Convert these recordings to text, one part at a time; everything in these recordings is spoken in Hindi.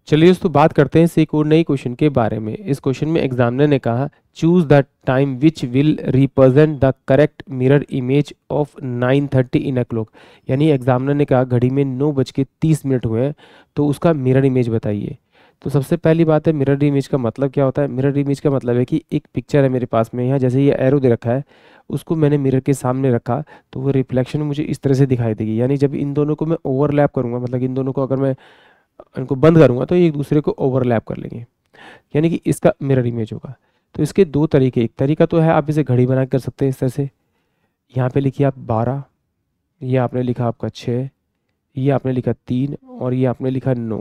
चलिए दोस्तों बात करते हैं इस एक और नई क्वेश्चन के बारे में। इस क्वेश्चन में एग्जामिनर ने कहा choose the time which will represent the correct mirror image of 9:30 in a clock. यानी एग्जामिनर ने कहा घड़ी में 9:30 हुए हैं, तो उसका मिरर इमेज बताइए। तो सबसे पहली बात है, मिरर इमेज का मतलब क्या होता है। मिरर इमेज का मतलब है कि एक पिक्चर है मेरे पास में, यहाँ जैसे ये एरो दे रखा है, उसको मैंने मिरर के सामने रखा तो वो रिफ्लेक्शन मुझे इस तरह से दिखाई देगी। यानी जब इन दोनों को मैं ओवरलैप करूंगा, मतलब इन दोनों को अगर मैं इनको बंद करूंगा तो ये एक दूसरे को ओवरलैप कर लेंगे, यानी कि इसका मिरर इमेज होगा। तो इसके दो तरीके, एक तरीका तो है आप इसे घड़ी बना के कर सकते हैं इस तरह से। यहाँ पे लिखिए आप 12, ये आपने लिखा आपका 6, ये आपने लिखा 3 और ये आपने लिखा 9।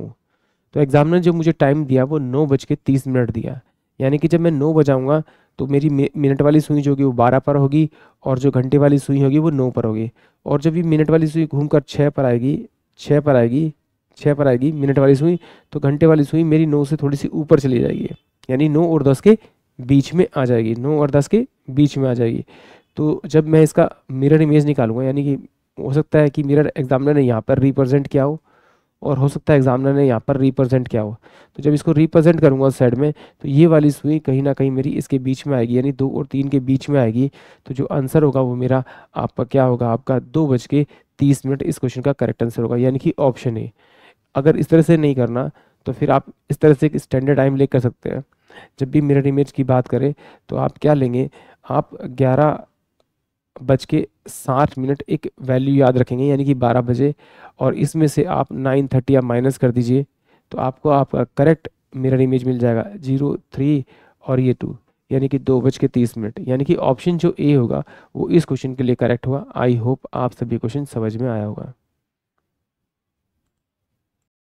तो एग्जामिनर ने जो मुझे टाइम दिया वो 9:30 दिया। यानी कि जब मैं 9 बजाऊंगा तो मेरी मिनट वाली सुई जो होगी वो 12 पर होगी, और जो घंटे वाली सुई होगी वो 9 पर होगी। और जब ये मिनट वाली सुई घूमकर 6 पर आएगी, 6 पर आएगी, 6 पर आएगी मिनट वाली सुई, तो घंटे वाली सुई मेरी 9 से थोड़ी सी ऊपर चली जाएगी, यानी 9 और 10 के बीच में आ जाएगी, 9 और 10 के बीच में आ जाएगी। तो जब मैं इसका मिरर इमेज निकालूंगा, यानी कि हो सकता है कि मिरर एग्जामिनर ने यहाँ पर रिप्रेजेंट किया हो और हो सकता है एग्जामिनर ने यहाँ पर रिप्रेजेंट किया हो। तो जब इसको रिप्रेजेंट करूंगा उस साइड में, तो ये वाली सुई कहीं ना कहीं मेरी इसके बीच में आएगी, यानी 2 और 3 के बीच में आएगी। तो जो आंसर होगा वो मेरा आपका क्या होगा, आपका 2:30 इस क्वेश्चन का करेक्ट आंसर होगा, यानी कि ऑप्शन ए। अगर इस तरह से नहीं करना तो फिर आप इस तरह से एक स्टैंडर्ड टाइम ले कर सकते हैं। जब भी मिरर इमेज की बात करें तो आप क्या लेंगे, आप 11:60 एक वैल्यू याद रखेंगे, यानी कि 12 बजे, और इसमें से आप 9:30 आप माइनस कर दीजिए, तो आपको आपका करेक्ट मिरर इमेज मिल जाएगा 03 और ये 2, यानी कि 2:30। यानी कि ऑप्शन जो ए होगा वो इस क्वेश्चन के लिए करेक्ट हुआ। आई होप आप सभी क्वेश्चन समझ में आया होगा।